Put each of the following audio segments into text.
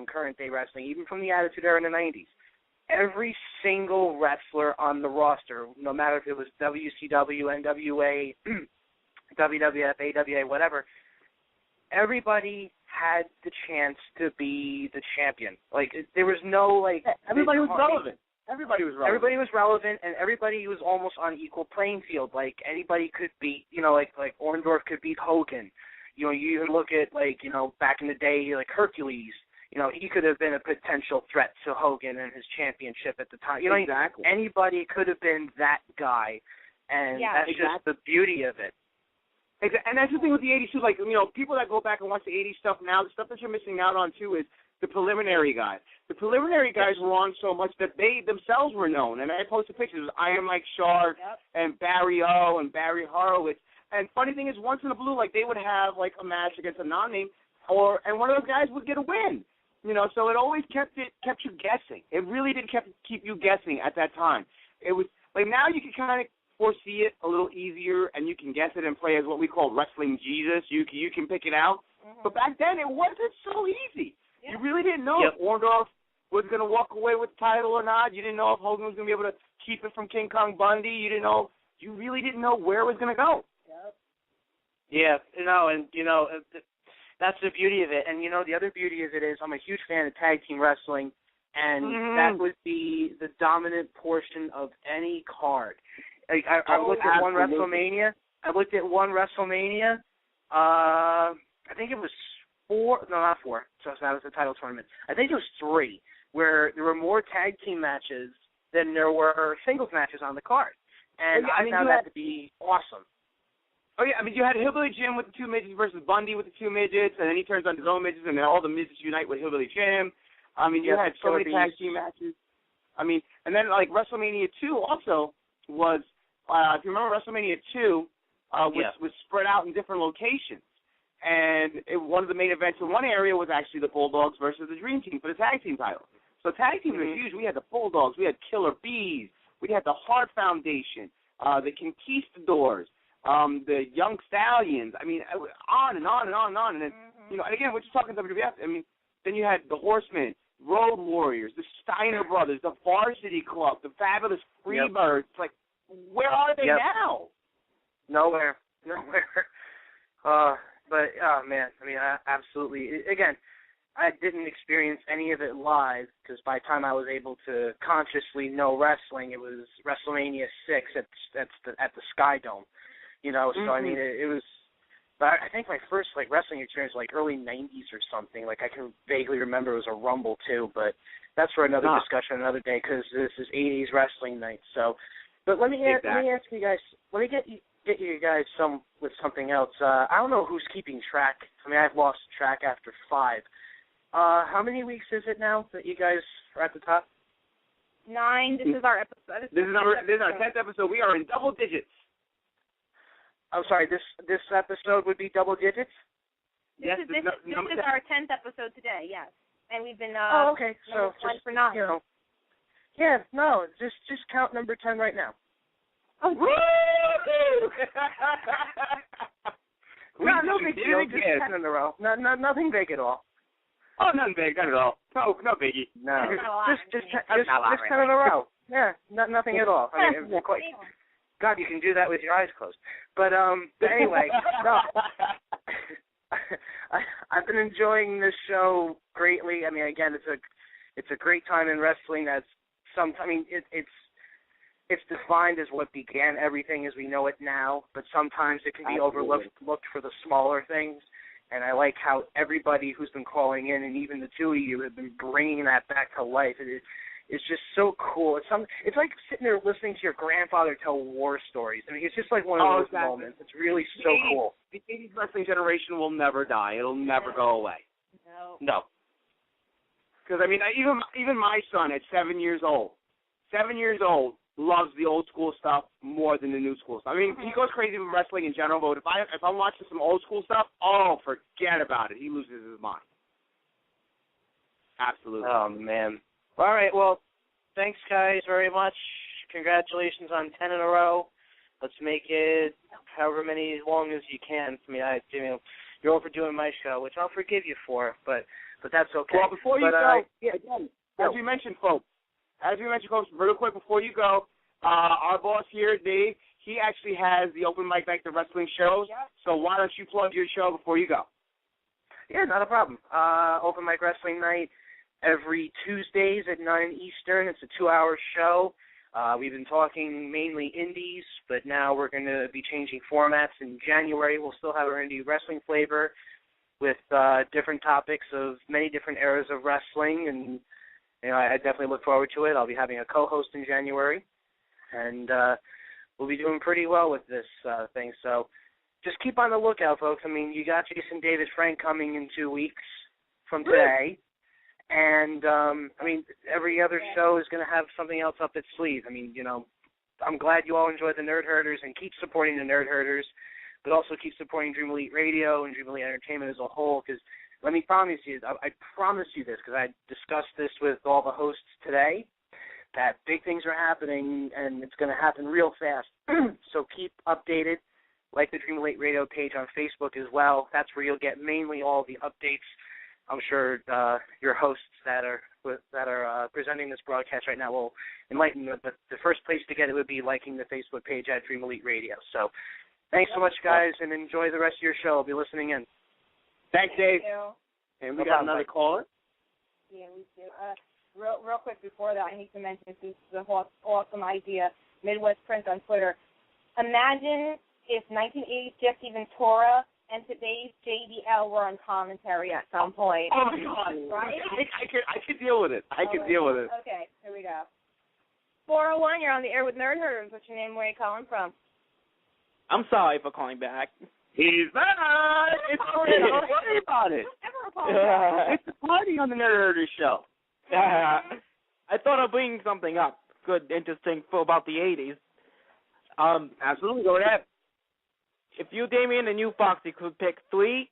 from current day wrestling, even from the Attitude Era in the 90s, every single wrestler on the roster, no matter if it was WCW, NWA, WWF, AWA, whatever, everybody had the chance to be the champion. Like, there was no, like... Everybody was relevant. Everybody was relevant, and everybody was almost on equal playing field. Like, anybody could beat, like Orndorff could beat Hogan. You even look at, back in the day, like Hercules. He could have been a potential threat to Hogan and his championship at the time. Exactly. Anybody could have been that guy, and that's just the beauty of it. And that's the thing with the 80s, too. Like, people that go back and watch the 80s stuff now, the stuff that you're missing out on, too, is the preliminary guys. The preliminary guys were on so much that they themselves were known. And I posted pictures of Iron Mike Shark and Barry O and Barry Horowitz. And funny thing is, once in a blue, they would have, a match against a non-name, and one of those guys would get a win. So it always kept you guessing. It really did keep you guessing at that time. It was, now you can kind of foresee it a little easier, and you can guess it and play as what we call wrestling Jesus. You can pick it out. Mm-hmm. But back then, it wasn't so easy. Yeah. You really didn't know if Orndorff was going to walk away with the title or not. You didn't know if Hogan was going to be able to keep it from King Kong Bundy. You really didn't know where it was going to go. Yep. Yeah, that's the beauty of it. And, the other beauty of it is I'm a huge fan of tag team wrestling, and that would be the dominant portion of any card. I looked at one WrestleMania. I think it was 4. No, not 4. So that was the title tournament. I think it was 3, where there were more tag team matches than there were singles matches on the card. And I found that to be awesome. Oh, yeah, you had Hillbilly Jim with the 2 midgets versus Bundy with the 2 midgets, and then he turns on his own midgets, and then all the midgets unite with Hillbilly Jim. You had so many tag team matches. And then, WrestleMania 2 also was, if you remember, WrestleMania 2 was spread out in different locations. And one of the main events in one area was actually the Bulldogs versus the Dream Team for the tag team title. So tag teams were huge. We had the Bulldogs. We had Killer Bees. We had the Hart Foundation, the Conquistadors, the Young Stallions. On and on and on and on. And then, and again, we're just talking WWF. Then you had the Horsemen, Road Warriors, the Steiner Brothers, the Varsity Club, the Fabulous Freebirds. It's where are they now? Nowhere. But, oh, man, absolutely. Again, I didn't experience any of it live because by the time I was able to consciously know wrestling, it was WrestleMania 6 at the Sky Dome. So, it was, but I think my first, wrestling experience was, early 90s or something. I can vaguely remember it was a Rumble, too, but that's for another discussion another day because this is 80s wrestling night. So, but let me ask you guys, let me get you guys with something else. I don't know who's keeping track. I've lost track after 5. How many weeks is it now that you guys are at the top? 9. This is our episode. This is our 10th episode. We are in double digits. I'm sorry. This episode would be double digits. This is our 10th episode today. Yes, and we've been. Okay. So just for 9. Just count number 10 right now. Oh, woo! No big deal. Just 10 in a row. Nothing big at all. Oh, nothing big, not at all. No biggie. No, just 10 in a row. Yeah, nothing at all. God, you can do that with your eyes closed. But anyway, no. I've been enjoying this show greatly. Again, it's a great time in wrestling. It's defined as what began everything as we know it now, but sometimes it can be overlooked for the smaller things. And I like how everybody who's been calling in, and even the two of you, have been bringing that back to life. It's just so cool. It's like sitting there listening to your grandfather tell war stories. It's just like one of those moments. It's really so cool. The 80s wrestling generation will never die. It'll never go away. No. Because, even my son at 7 years old, loves the old school stuff more than the new school stuff. He goes crazy with wrestling in general, but if I'm watching some old school stuff, forget about it. He loses his mind. Absolutely. Oh, man. All right, well, thanks, guys, very much. Congratulations on 10 in a row. Let's make it however many long as you can. You're overdoing my show, which I'll forgive you for, but but that's okay. Well, before you go, again, as we mentioned, folks, real quick before you go, our boss here, Dave, he actually has the Open Mic Night, the wrestling shows. Yeah. So why don't you plug your show before you go? Yeah, not a problem. Open Mic Wrestling Night every Tuesdays at 9 Eastern. It's a 2-hour show. We've been talking mainly indies, but now we're going to be changing formats. In January, we'll still have our indie wrestling flavor with different topics of many different eras of wrestling, and I definitely look forward to it. I'll be having a co-host in January, and we'll be doing pretty well with this thing. So just keep on the lookout, folks. I mean, you got Jason David Frank coming in 2 weeks from today. And, every other show is going to have something else up its sleeve. I mean, I'm glad you all enjoy the Nerd Herders and keep supporting the Nerd Herders, but also keep supporting Dream Elite Radio and Dream Elite Entertainment as a whole, because let me promise you, I promise you this, because I discussed this with all the hosts today, that big things are happening, and it's going to happen real fast. So keep updated. Like the Dream Elite Radio page on Facebook as well. That's where you'll get mainly all the updates. I'm sure your hosts that are presenting this broadcast right now will enlighten you. But the first place to get it would be liking the Facebook page at Dream Elite Radio. So thanks so much, guys, and enjoy the rest of your show. I'll be listening in. Thanks, Dave. Thank you. And we got another caller. Yeah, we do. Real quick before that, I need to mention this is an awesome idea. Midwest Prince on Twitter. Imagine if 1980s Jesse Ventura and today's JBL were on commentary at some point. Oh, my God. Right? I could deal with it. I could deal with it. Okay, here we go. 401, you're on the air with Nerd Herders. What's your name? Where are you calling from? I'm sorry for calling back. He's back. It's okay. Don't worry about it. It's a party on the Nerd Herders show. I thought I'd bring something up. Good, interesting about the 80s. Absolutely. Go ahead. If you, Damian, and you, Foxy, could pick 3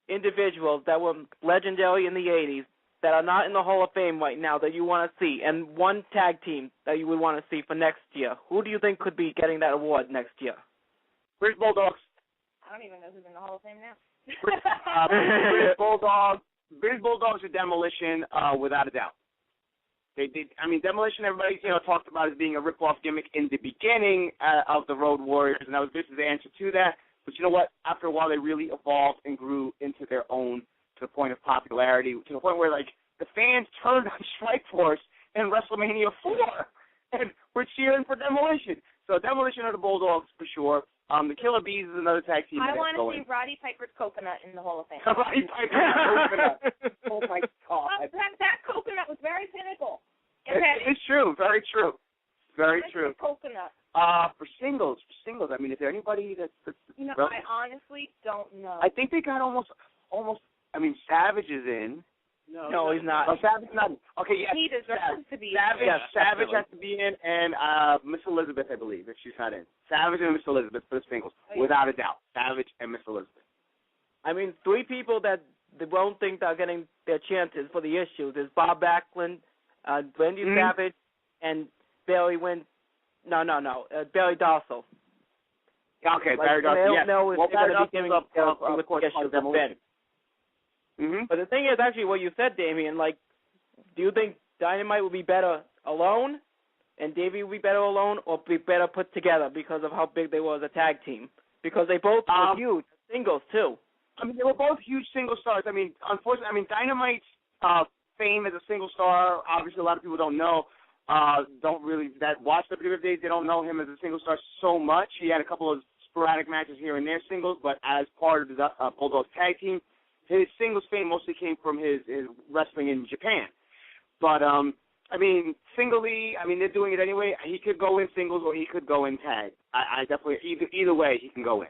individuals that were legendary in the 80s that are not in the Hall of Fame right now that you want to see, and 1 tag team that you would want to see for next year, who do you think could be getting that award next year? British Bulldogs. I don't even know who's in the Hall of Fame now. British Bulldogs. British Bulldogs are Demolition, without a doubt. Demolition, everybody talked about as being a rip-off gimmick in the beginning of the Road Warriors, and this is the answer to that. But you know what? After a while, they really evolved and grew into their own to the point of popularity, to the point where, the fans turned on Strikeforce in WrestleMania 4, and we're cheering for Demolition. So Demolition are the Bulldogs for sure. The Killer Bees is another tag team. I want to see Roddy Piper's Coconut in the Hall of Fame. Roddy Piper's Coconut. Oh, my God. That coconut was very pinnacle. It's true. Very true. Very true. Coconut. For singles, is there anybody that's I honestly don't know. I think they got almost. Savage is in. No, he's not. Oh, Savage not. Okay, yes. He deserves to be Savage. in. Yes, Savage has to be in, and Miss Elizabeth, I believe, if she's not in. Savage and Miss Elizabeth for the singles, without a doubt. Savage and Miss Elizabeth. 3 people that they won't think they're getting their chances for the issues is Bob Backlund, Randy Savage, and Barry Darsow. Okay, Barry Darsow. They don't know if they're going to be giving up with the issues of Ben. But the thing is, actually, what you said, Damian, do you think Dynamite would be better alone and Davey would be better alone, or be better put together because of how big they were as a tag team? Because they both were huge singles, too. They were both huge single stars. Unfortunately, Dynamite's fame as a single star, obviously a lot of people don't know, watch WWE days, they don't know him as a single star so much. He had a couple of sporadic matches here and there singles, but as part of the Bulldogs tag team, his singles fame mostly came from his wrestling in Japan. But, singly, they're doing it anyway. He could go in singles or he could go in tag. I definitely, either way, he can go in.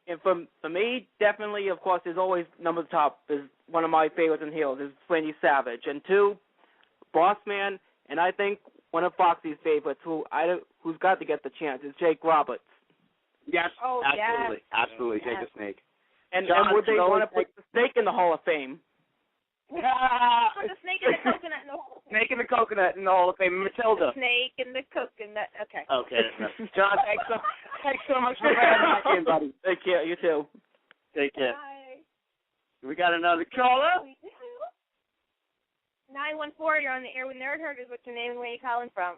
And for me, definitely, of course, there's always number top is one of my favorites in heels is Randy Savage. And 2, Bossman, and I think one of Foxy's favorites who's got to get the chance is Jake Roberts. Yes, absolutely. Yes. Absolutely, Jake the Snake. And would they want to put the Snake in the Hall of Fame? Put the Snake in the Coconut in the Hall of Fame. Snake in the Coconut in the Hall of Fame. Matilda. The Snake in the Coconut. Okay. Okay. John, thanks so much for having me back in, buddy. Take care. You too. Take care. Bye. We got another caller. 914, you're on the air with Nerd Herders. What's your name and where you calling from?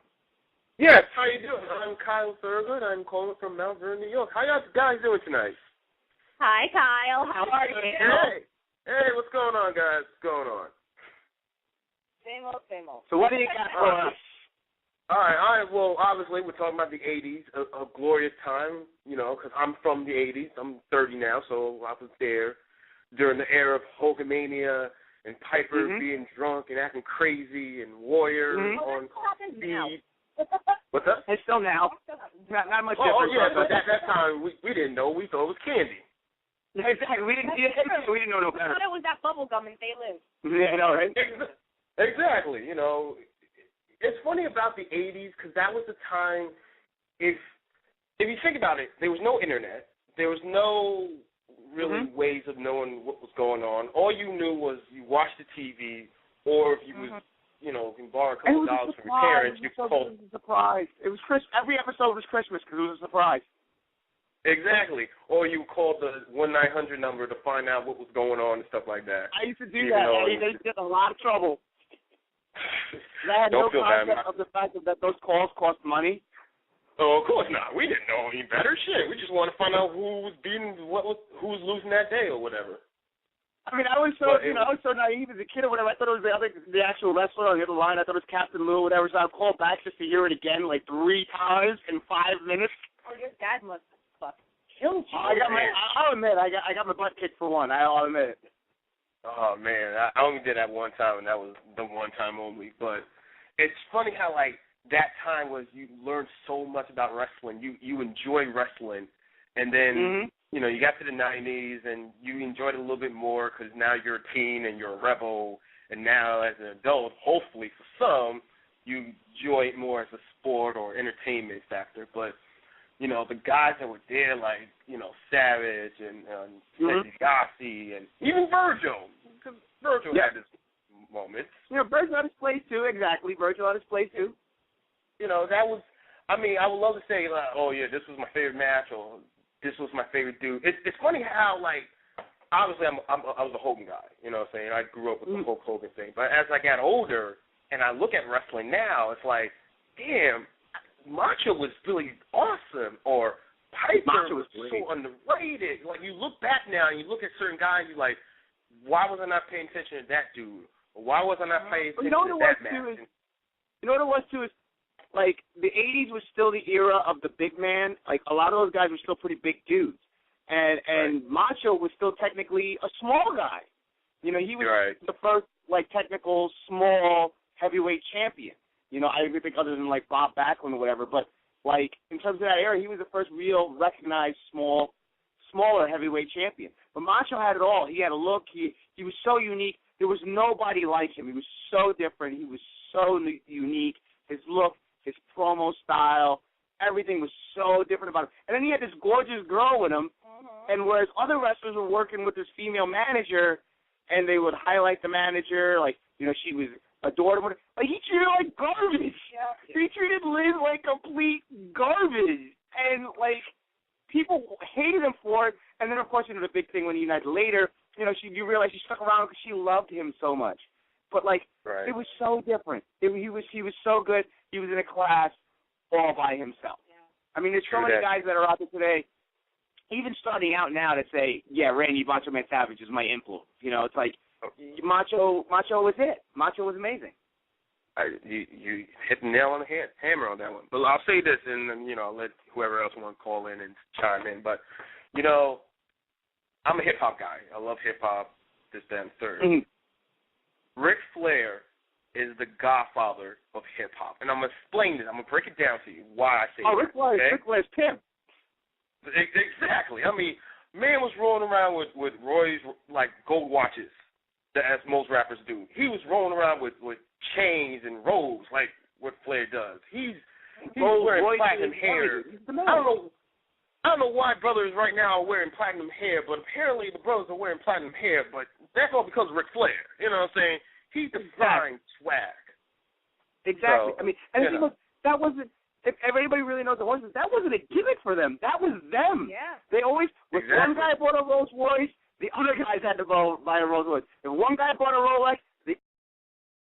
Yes, how you doing? I'm Kyle Thurgood. I'm calling from Mount Vernon, New York. How y'all guys doing tonight? Hi, Kyle. How are you? Hey, what's going on, guys? What's going on? Same old, same old. So what do you got for us? All right. Well, obviously, we're talking about the 80s, a glorious time, you know, because I'm from the 80s. I'm 30 now, so I was there during the era of Hulkamania and Piper being drunk and acting crazy and Warrior on speed. What's that? It's still now. Not much difference. Oh, yeah, but at that time, we didn't know. We thought it was candy. Exactly. We didn't know no better. I thought it was that bubble gum and they live. Yeah, I know, right? Exactly. You know, it's funny about the 80s because that was the time, if you think about it, there was no internet. There was no really ways of knowing what was going on. All you knew was you watched the TV, or if you was, you know, can borrow a couple of dollars from your parents, you could call. It was a surprise. It was Christmas. Every episode was Christmas because it was a surprise. Exactly. Or you called the 1-900 number to find out what was going on and stuff like that. I used to do that. They get a lot of trouble. I had no concept of the fact that those calls cost money. Oh, of course not. We didn't know any better. Shit, we just wanted to find out who was who was losing that day or whatever. I mean, I was so I was so naive as a kid or whatever. I thought it was the actual wrestler on the other line. I thought it was Captain Lou or whatever. So I'd call back just to hear it again like 3 times in 5 minutes. Oh, your dad must have killed you. I'll admit, I got my butt kicked for one. I'll admit it. Oh man, I only did that one time, and that was the one time only. But it's funny how like that time was you learned so much about wrestling. You enjoy wrestling, and then you know you got to the 90s and you enjoyed it a little bit more because now you're a teen and you're a rebel, and now as an adult, hopefully for some, you enjoy it more as a sport or entertainment factor. But you know the guys that were there, like you know Savage and Yossi and even Virgil, because Virgil had his moments. You know, Virgil had his place too. Exactly, Virgil had his place too. You know, that was, I mean, I would love to say, like, oh, yeah, this was my favorite match or this was my favorite dude. It's funny how, like, obviously I was a Hogan guy, you know what I'm saying? I grew up with the Hulk Hogan thing. But as I got older and I look at wrestling now, it's like, damn, Macho was really awesome, or Piper was so underrated. Like, you look back now and you look at certain guys, you're like, why was I not paying attention to that dude? Or why was I not paying attention to that match? You know what it was, too, is like, the 80s was still the era of the big man. Like, a lot of those guys were still pretty big dudes. And Macho was still technically a small guy. You know, he was the first, like, technical, small, heavyweight champion. You know, I think other than, like, Bob Backlund or whatever. But, like, in terms of that era, he was the first real recognized smaller heavyweight champion. But Macho had it all. He had a look. He was so unique. There was nobody like him. He was so different. He was so unique. His look, his promo style, everything was so different about him. And then he had this gorgeous girl with him, and whereas other wrestlers were working with this female manager, and they would highlight the manager, like, you know, she was adored him. Like, he treated her like garbage. Yeah. He treated Liz like complete garbage. And, like, people hated him for it. And then, of course, you know, the big thing when he united later, you know, you realize she stuck around because she loved him so much. But, like, it was so different. He was so good. He was in a class all by himself. Yeah. I mean, there's so many guys that are out there today, even starting out now, that say, yeah, Randy Macho Man Savage is my influence. You know, it's like Macho was it. Macho was amazing. You hit the nail on the head, hammer on that one. But I'll say this, and then, you know, I'll let whoever else want to call in and chime in. But, you know, I'm a hip-hop guy. I love hip-hop, this, that, and third. Ric Flair is the godfather of hip-hop. And I'm going to explain this. I'm going to break it down to you why I say that. Ric Flair's Tim. Exactly. I mean, man was rolling around with Roy's, like, gold watches, as most rappers do. He was rolling around with chains and robes like what Flair does. He's wearing platinum hair. I don't know why brothers right now are wearing platinum hair, but apparently the brothers are wearing platinum hair, but that's all because of Ric Flair. You know what I'm saying? He defined swag. Exactly. So, I mean, and